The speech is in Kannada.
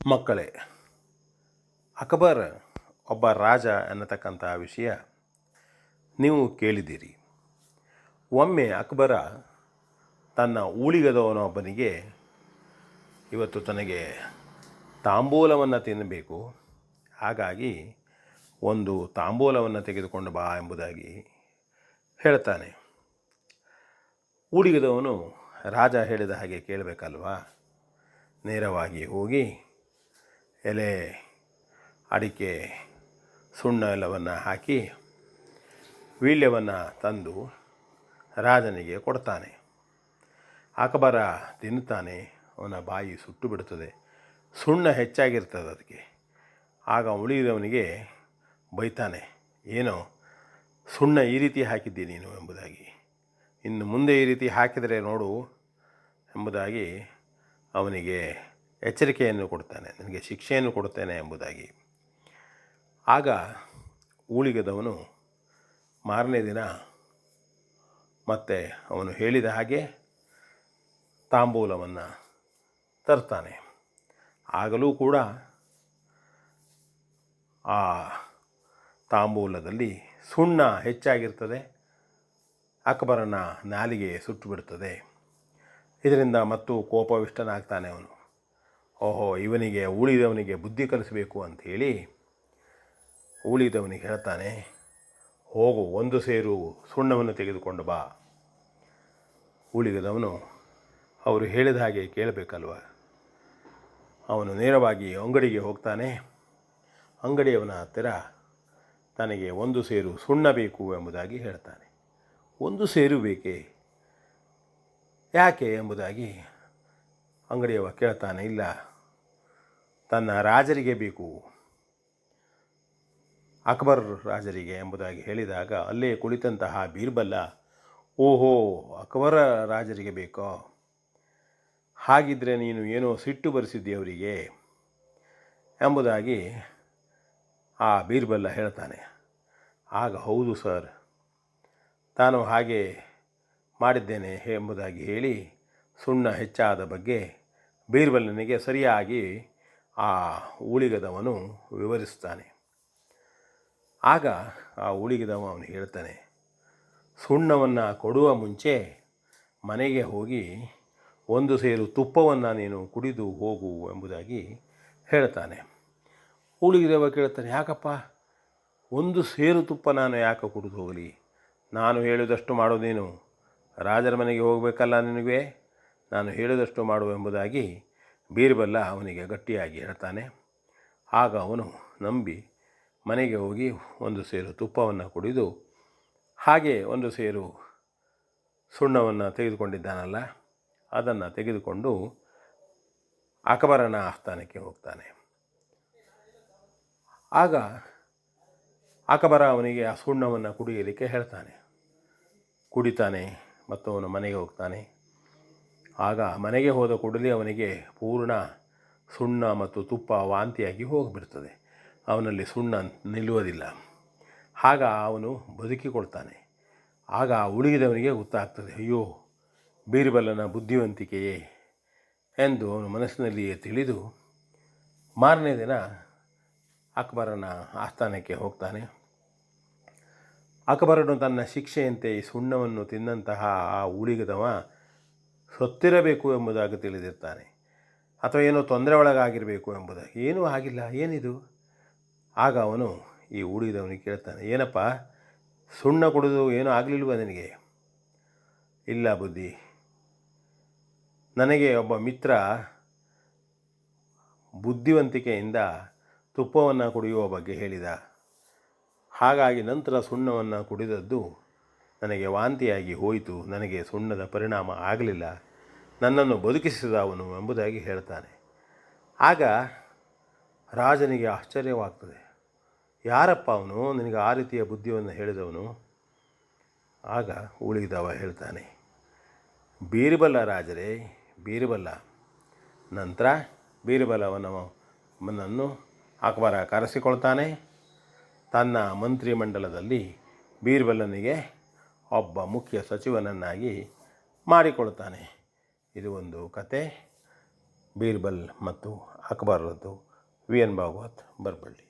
ಮಕ್ಕಳೇ, ಅಕ್ಬರ್ ಒಬ್ಬ ರಾಜ ಅನ್ನತಕ್ಕಂಥ ವಿಷಯ ನೀವು ಕೇಳಿದ್ದೀರಿ. ಒಮ್ಮೆ ಅಕ್ಬರ ತನ್ನ ಊಳಿಗದವನೊಬ್ಬನಿಗೆ ಇವತ್ತು ತನಗೆ ತಾಂಬೂಲವನ್ನು ತಿನ್ನಬೇಕು, ಹಾಗಾಗಿ ಒಂದು ತಾಂಬೂಲವನ್ನು ತೆಗೆದುಕೊಂಡು ಬಾ ಎಂಬುದಾಗಿ ಹೇಳ್ತಾನೆ. ಊಳಿಗದವನು ರಾಜ ಹೇಳಿದ ಹಾಗೆ ಕೇಳಬೇಕಲ್ವಾ. ನೇರವಾಗಿ ಹೋಗಿ ಎಲೆ, ಅಡಿಕೆ, ಸುಣ್ಣ ಎಲ್ಲವನ್ನು ಹಾಕಿ ವೀಳ್ಯವನ್ನು ತಂದು ರಾಜನಿಗೆ ಕೊಡ್ತಾನೆ. ಅಕ್ಬರ ತಿನ್ನುತ್ತಾನೆ. ಅವನ ಬಾಯಿ ಸುಟ್ಟು ಬಿಡುತ್ತದೆ. ಸುಣ್ಣ ಹೆಚ್ಚಾಗಿರ್ತದೆ ಅದಕ್ಕೆ. ಆಗ ಉಳಿದವನಿಗೆ ಬೈತಾನೆ, ಏನೋ ಸುಣ್ಣ ಈ ರೀತಿ ಹಾಕಿದ್ದಿ ನೀನು ಎಂಬುದಾಗಿ, ಇನ್ನು ಮುಂದೆ ಈ ರೀತಿ ಹಾಕಿದರೆ ನೋಡು ಎಂಬುದಾಗಿ ಅವನಿಗೆ ಎಚ್ಚರಿಕೆಯನ್ನು ಕೊಡ್ತಾನೆ, ನನಗೆ ಶಿಕ್ಷೆಯನ್ನು ಕೊಡುತ್ತೇನೆ ಎಂಬುದಾಗಿ. ಆಗ ಊಳಿಗದವನು ಮಾರನೇ ದಿನ ಮತ್ತೆ ಅವನು ಹೇಳಿದ ಹಾಗೆ ತಾಂಬೂಲವನ್ನು ತರ್ತಾನೆ. ಆಗಲೂ ಕೂಡ ಆ ತಾಂಬೂಲದಲ್ಲಿ ಸುಣ್ಣ ಹೆಚ್ಚಾಗಿರ್ತದೆ. ಅಕ್ಬರನ ನಾಲಿಗೆ ಸುಟ್ಟು ಬಿಡ್ತದೆ. ಇದರಿಂದ ಮತ್ತು ಕೋಪವಿಷ್ಟನಾಗ್ತಾನೆ ಅವನು. ಓಹೋ, ಇವನಿಗೆ ಉಳಿದವನಿಗೆ ಬುದ್ಧಿ ಕಲಿಸಬೇಕು ಅಂಥೇಳಿ ಉಳಿದವನಿಗೆ ಹೇಳ್ತಾನೆ, ಹೋಗು, ಒಂದು ಸೇರು ಸುಣ್ಣವನ್ನು ತೆಗೆದುಕೊಂಡು ಬಾ. ಉಳಿದವನು ಅವರು ಹೇಳಿದ ಹಾಗೆ ಕೇಳಬೇಕಲ್ವ. ಅವನು ನೇರವಾಗಿ ಅಂಗಡಿಗೆ ಹೋಗ್ತಾನೆ. ಅಂಗಡಿಯವನ ಹತ್ತಿರ ತನಗೆ ಒಂದು ಸೇರು ಸುಣ್ಣ ಬೇಕು ಎಂಬುದಾಗಿ ಹೇಳ್ತಾನೆ. ಒಂದು ಸೇರು ಬೇಕೇ, ಯಾಕೆ ಎಂಬುದಾಗಿ ಅಂಗಡಿಯವ ಕೇಳ್ತಾನೆ. ಇಲ್ಲ, ತನ್ನ ರಾಜರಿಗೆ ಬೇಕು, ಅಕ್ಬರ್ ರಾಜರಿಗೆ ಎಂಬುದಾಗಿ ಹೇಳಿದಾಗ ಅಲ್ಲೇ ಕುಳಿತಂತಹ ಬೀರ್ಬಲ್ಲ, ಓಹೋ, ಅಕ್ಬರ ರಾಜರಿಗೆ ಬೇಕೋ, ಹಾಗಿದ್ದರೆ ನೀನು ಏನೋ ಸಿಟ್ಟು ಬರೆಸಿದ್ದಿ ಅವರಿಗೆ ಎಂಬುದಾಗಿ ಆ ಬೀರ್ಬಲ್ಲ ಹೇಳ್ತಾನೆ. ಆಗ ಹೌದು ಸರ್, ತಾನು ಹಾಗೆ ಮಾಡಿದ್ದೇನೆ ಎಂಬುದಾಗಿ ಹೇಳಿ ಸುಣ್ಣ ಹೆಚ್ಚಾದ ಬಗ್ಗೆ ಬೀರ್ಬಲ್ಲನಿಗೆ ಸರಿಯಾಗಿ ಆ ಊಳಿಗದವನು ವಿವರಿಸ್ತಾನೆ. ಆಗ ಆ ಊಳಿಗದವ ಅವನು ಹೇಳ್ತಾನೆ, ಸುಣ್ಣವನ್ನು ಕೊಡುವ ಮುಂಚೆ ಮನೆಗೆ ಹೋಗಿ ಒಂದು ಸೇರು ತುಪ್ಪವನ್ನು ನೀನು ಕುಡಿದು ಹೋಗು ಎಂಬುದಾಗಿ ಹೇಳ್ತಾನೆ. ಊಳಿಗದವ ಕೇಳ್ತಾನೆ, ಯಾಕಪ್ಪ ಒಂದು ಸೇರು ತುಪ್ಪ ನಾನು ಯಾಕೆ ಕುಡಿದು ಹೋಗಲಿ, ನಾನು ಹೇಳಿದಷ್ಟು ಮಾಡೋದೇನು, ರಾಜರ ಮನೆಗೆ ಹೋಗಬೇಕಲ್ಲ ನಿನಗೆ, ನಾನು ಹೇಳಿದಷ್ಟು ಮಾಡು ಎಂಬುದಾಗಿ ಬೀರ್ಬಲ್ಲ ಅವನಿಗೆ ಗಟ್ಟಿಯಾಗಿ ಹೇಳ್ತಾನೆ. ಆಗ ಅವನು ನಂಬಿ ಮನೆಗೆ ಹೋಗಿ ಒಂದು ಸೇರು ತುಪ್ಪವನ್ನು ಕುಡಿದು ಹಾಗೆ ಒಂದು ಸೇರು ಸುಣ್ಣವನ್ನು ತೆಗೆದುಕೊಂಡಿದ್ದಾನಲ್ಲ ಅದನ್ನು ತೆಗೆದುಕೊಂಡು ಅಕ್ಬರನ ಆಸ್ಥಾನಕ್ಕೆ ಹೋಗ್ತಾನೆ. ಆಗ ಅಕ್ಬರ ಅವನಿಗೆ ಆ ಸುಣ್ಣವನ್ನು ಕುಡಿಯಲಿಕ್ಕೆ ಹೇಳ್ತಾನೆ. ಕುಡಿತಾನೆ ಮತ್ತು ಅವನು ಮನೆಗೆ ಹೋಗ್ತಾನೆ. ಆಗ ಮನೆಗೆ ಹೋದ ಕೂಡಲೇ ಅವನಿಗೆ ಪೂರ್ಣ ಸುಣ್ಣ ಮತ್ತು ತುಪ್ಪ ವಾಂತಿಯಾಗಿ ಹೋಗಿಬಿಡ್ತದೆ. ಅವನಲ್ಲಿ ಸುಣ್ಣ ನಿಲ್ಲುವುದಿಲ್ಲ. ಆಗ ಅವನು ಬದುಕಿಕೊಳ್ತಾನೆ. ಆಗ ಉಳಿದವನಿಗೆ ಗೊತ್ತಾಗ್ತದೆ, ಅಯ್ಯೋ, ಬೀರ್ಬಲ್ಲನ ಬುದ್ಧಿವಂತಿಕೆಯೇ ಎಂದು ಅವನು ಮನಸ್ಸಿನಲ್ಲಿಯೇ ತಿಳಿದು ಮಾರನೇ ದಿನ ಅಕ್ಬರನ ಆಸ್ಥಾನಕ್ಕೆ ಹೋಗ್ತಾನೆ. ಅಕ್ಬರನು ತನ್ನ ಶಿಕ್ಷೆಯಂತೆ ಈ ಸುಣ್ಣವನ್ನು ತಿಂದಂತಹ ಆ ಉಳಿಗದವ ಸತ್ತಿರಬೇಕು ಎಂಬುದಾಗಿ ತಿಳಿದಿರ್ತಾನೆ, ಅಥವಾ ಏನೋ ತೊಂದರೆ ಒಳಗಾಗಿರಬೇಕು ಎಂಬುದಾಗಿ. ಏನೂ ಆಗಿಲ್ಲ, ಏನಿದು? ಆಗ ಅವನು ಈ ಉಳಿದವನಿಗೆ ಕೇಳ್ತಾನೆ, ಏನಪ್ಪ ಸುಣ್ಣ ಕುಡಿದು ಏನೂ ಆಗಲಿಲ್ವ ನಿನಗೆ? ಇಲ್ಲ ಬುದ್ಧಿ, ನನಗೆ ಒಬ್ಬ ಮಿತ್ರ ಬುದ್ಧಿವಂತಿಕೆಯಿಂದ ತುಪ್ಪವನ್ನು ಕುಡಿಯುವ ಬಗ್ಗೆ ಹೇಳಿದ, ಹಾಗಾಗಿ ನಂತರ ಸುಣ್ಣವನ್ನು ಕುಡಿದದ್ದು ನನಗೆ ವಾಂತಿಯಾಗಿ ಹೋಯಿತು, ನನಗೆ ಸುಣ್ಣದ ಪರಿಣಾಮ ಆಗಲಿಲ್ಲ, ನನ್ನನ್ನು ಬದುಕಿಸಿದ ಅವನು ಎಂಬುದಾಗಿ ಹೇಳ್ತಾನೆ. ಆಗ ರಾಜನಿಗೆ ಆಶ್ಚರ್ಯವಾಗ್ತದೆ, ಯಾರಪ್ಪ ಅವನು ನಿನಗೆ ಆ ರೀತಿಯ ಬುದ್ಧಿಯನ್ನು ಹೇಳಿದವನು? ಆಗ ಉಳಿದವ ಹೇಳ್ತಾನೆ, ಬೀರ್ಬಲ್ಲ ರಾಜರೇ, ಬೀರ್ಬಲ್ಲ. ನಂತರ ಬೀರ್ಬಲವನನ್ನು ಅಕ್ಬರ ಕರೆಸಿಕೊಳ್ತಾನೆ. ತನ್ನ ಮಂತ್ರಿಮಂಡಲದಲ್ಲಿ ಬೀರ್ಬಲ್ಲನಿಗೆ ಒಬ್ಬ ಮುಖ್ಯ ಸಚಿವನನ್ನಾಗಿ ಮಾಡಿಕೊಳ್ತಾನೆ. ಇದು ಒಂದು ಕತೆ. ಬೀರ್ಬಲ್ ಮತ್ತು ಅಕ್ಬರದ್ದು ವಿ ಎನ್ ಭಾಗವತ್ ಬರಪಳ್ಳಿ.